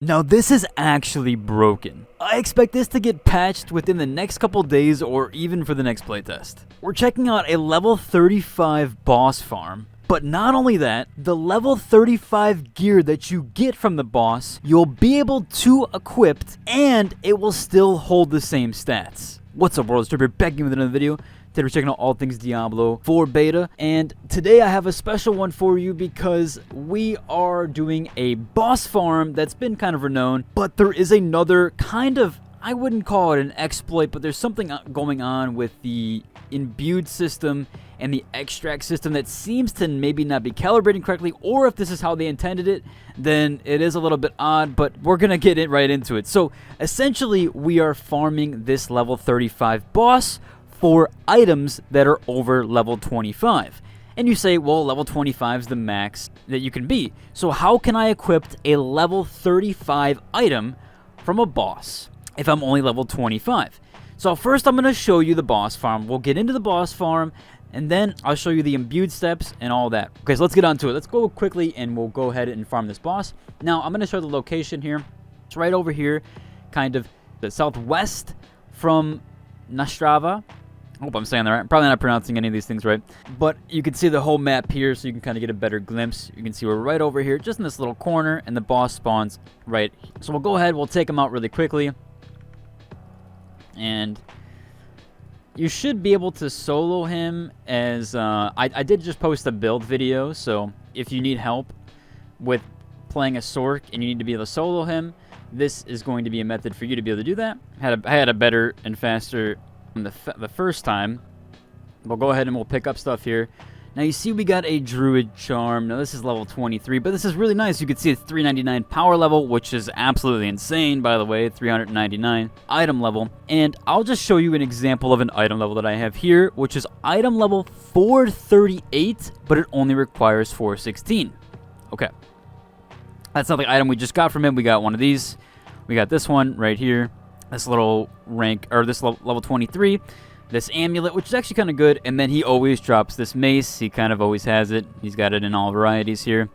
Now this is actually broken. I expect this to get patched within the next couple days or even for the next playtest. We're checking out a level 35 boss farm. But not only that, the level 35 gear that you get from the boss, you'll be able to equip and it will still hold the same stats. What's up world, it's Tripper back again with another video. Today we're checking out all things Diablo 4 beta, and today I have a special one for you because we are doing a boss farm that's been kind of renowned, but there is another kind of, I wouldn't call it an exploit, but there's something going on with the imbued system and the extract system that seems to maybe not be calibrating correctly, or if this is how they intended it, then it is a little bit odd, but we're gonna get it right into it. So essentially we are farming this level 35 boss for items that are over level 25. And you say, well, level 25 is the max that you can be. So how can I equip a level 35 item from a boss if I'm only level 25? So first I'm going to show you the boss farm. We'll get into the boss farm, and then I'll show you the imbued steps and all that. Okay, so let's get on to it. Let's go quickly and we'll go ahead and farm this boss. Now I'm going to show the location here. It's right over here, kind of the southwest from Nastrava. I hope I'm saying that right. I'm probably not pronouncing any of these things right. But you can see the whole map here, so you can kind of get a better glimpse. You can see we're right over here, just in this little corner, and the boss spawns right here. So we'll go ahead, we'll take him out really quickly. And you should be able to solo him as... I did just post a build video, so if you need help with playing a Sorc and you need to be able to solo him, this is going to be a method for you to be able to do that. I had a better and faster... the first time. We'll go ahead and we'll pick up stuff here. Now you see we got a druid charm. Now this is level 23, but this is really nice. You can see it's 399 power level, which is absolutely insane, by the way. 399 item level. And I'll just show you an example of an item level that I have here, which is item level 438, but it only requires 416. Okay, that's not the item we just got from him. We got one of these. We got this one right here. This little rank, or this level 23, this amulet, which is actually kind of good, and then he always drops this mace. He kind of always has it. He's got it in all varieties here.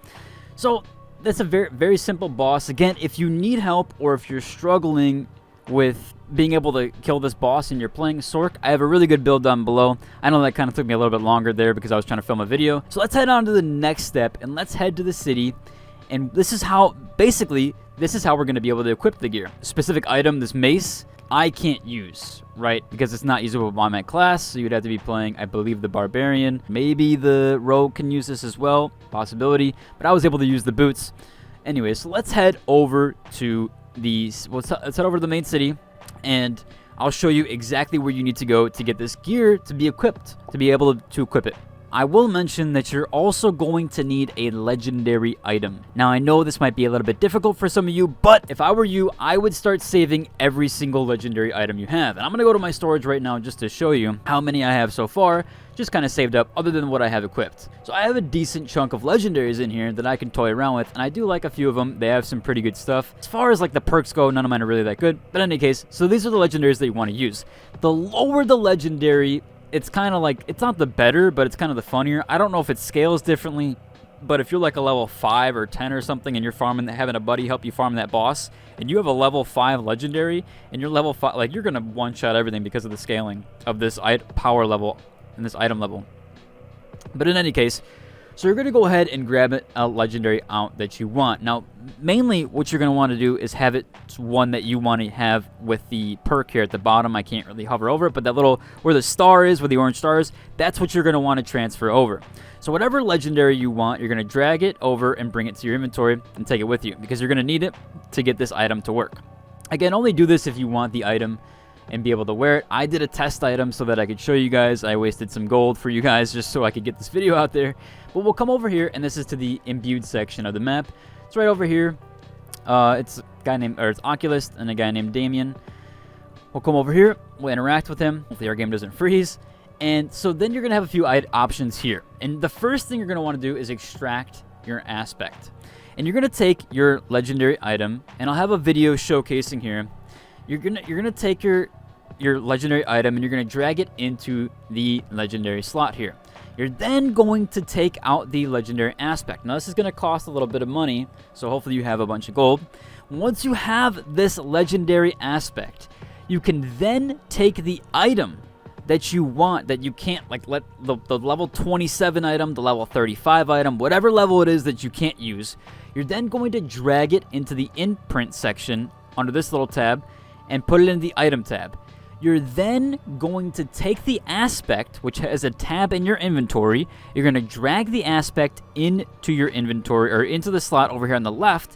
So that's a very, very simple boss. Again, if you need help or if you're struggling with being able to kill this boss and you're playing Sorc, I have a really good build down below. I know that kind of took me a little bit longer there because I was trying to film a video. So let's head on to the next step, and let's head to the city. And this is how, basically, this is how we're going to be able to equip the gear. A specific item, this mace, I can't use, right? Because it's not usable by my class, so you'd have to be playing, I believe, the Barbarian. Maybe the Rogue can use this as well, possibility. But I was able to use the boots. Anyway, so let's head over to let's head over to the main city, and I'll show you exactly where you need to go to get this gear to be equipped, to be able to equip it. I will mention that you're also going to need a legendary item. Now, I know this might be a little bit difficult for some of you, but if I were you, I would start saving every single legendary item you have. And I'm going to go to my storage right now just to show you how many I have so far, just kind of saved up other than what I have equipped. So I have a decent chunk of legendaries in here that I can toy around with, and I do like a few of them. They have some pretty good stuff. As far as like the perks go, none of mine are really that good. But in any case, so these are the legendaries that you want to use. The lower the legendary, it's kind of like, it's not the better, but it's kind of the funnier. I don't know if it scales differently, but if you're like a level 5 or 10 or something and you're farming, having a buddy help you farm that boss, and you have a level 5 legendary, and you're level 5, like, you're going to one-shot everything because of the scaling of this power level and this item level. But in any case, so you're going to go ahead and grab a legendary out that you want. Now, mainly what you're going to want to do is have it one that you want to have with the perk here at the bottom. I can't really hover over it, but that little, where the star is, where the orange star is, that's what you're going to want to transfer over. So whatever legendary you want, you're going to drag it over and bring it to your inventory and take it with you, because you're going to need it to get this item to work. Again, only do this if you want the item and be able to wear it. I did a test item so that I could show you guys. I wasted some gold for you guys just so I could get this video out there. But we'll come over here, and this is to the imbued section of the map. It's right over here. It's a guy named, or it's Oculus and a guy named Damien. We'll come over here. We'll interact with him. Hopefully our game doesn't freeze. And so then you're going to have a few options here. And the first thing you're going to want to do is extract your aspect. And you're going to take your legendary item, and I'll have a video showcasing here. You're gonna take your legendary item and you're gonna drag it into the legendary slot here. You're then going to take out the legendary aspect. Now this is gonna cost a little bit of money, so hopefully you have a bunch of gold. Once you have this legendary aspect, you can then take the item that you want, that you can't, like, let the level 27 item, the level 35 item, whatever level it is that you can't use, you're then going to drag it into the imprint section under this little tab and put it in the item tab. You're then going to take the aspect, which has a tab in your inventory. You're going to drag the aspect into your inventory, or into the slot over here on the left,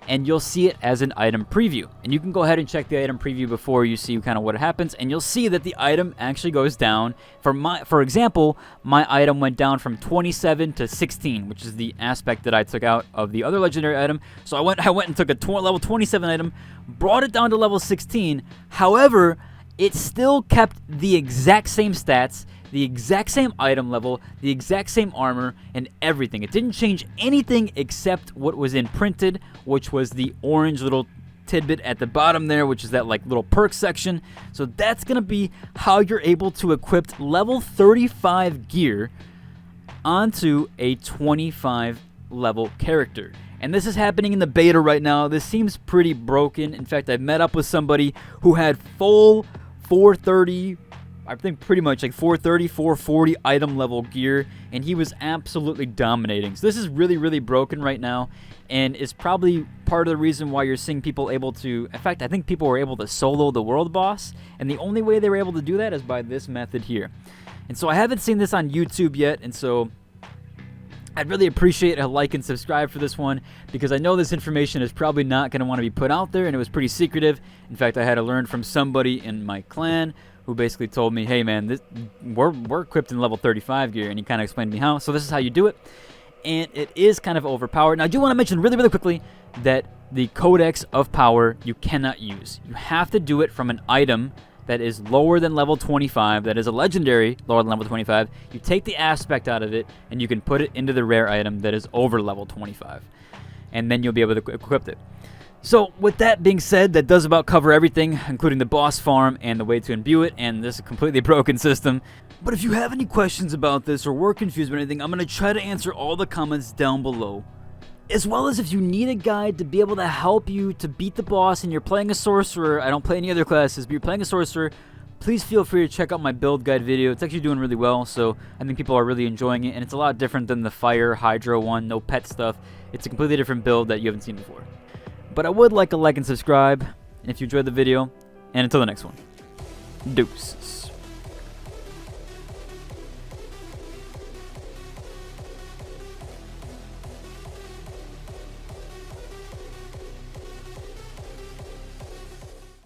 and you'll see it as an item preview. And you can go ahead and check the item preview before you see kind of what happens, and you'll see that the item actually goes down. For example, my item went down from 27 to 16, which is the aspect that I took out of the other legendary item. So I went and took a level 27 item, brought it down to level 16. However, it still kept the exact same stats, the exact same item level, the exact same armor, and everything. It didn't change anything except what was imprinted, which was the orange little tidbit at the bottom there, which is that like little perk section. So that's going to be how you're able to equip level 35 gear onto a 25 level character. And this is happening in the beta right now. This seems pretty broken. In fact, I've met up with somebody who had full 430, I think pretty much like 430, 440 item level gear, and he was absolutely dominating. So this is really, really broken right now, and is probably part of the reason why you're seeing people able to, in fact, I think people were able to solo the world boss, and the only way they were able to do that is by this method here. And so I haven't seen this on YouTube yet, and so I'd really appreciate a like and subscribe for this one, because I know this information is probably not going to want to be put out there, and it was pretty secretive. In fact, I had to learn from somebody in my clan who basically told me, hey man, we're equipped in level 35 gear, and he kind of explained to me how. So this is how you do it, and it is kind of overpowered. Now I do want to mention really, really quickly that the Codex of Power you cannot use. You have to do it from an item that is lower than level 25, that is a legendary lower than level 25. You take the aspect out of it, and you can put it into the rare item that is over level 25, and then you'll be able to equip it. So with that being said, that does about cover everything, including the boss farm and the way to imbue it, and this completely broken system. But if you have any questions about this or were confused about anything, I'm going to try to answer all the comments down below. As well as if you need a guide to be able to help you to beat the boss and you're playing a sorcerer, I don't play any other classes, but you're playing a sorcerer, please feel free to check out my build guide video. It's actually doing really well, so I think people are really enjoying it, and it's a lot different than the Fire Hydro one, no pet stuff. It's a completely different build that you haven't seen before. But I would like a like and subscribe, and if you enjoyed the video, and until the next one, deuces.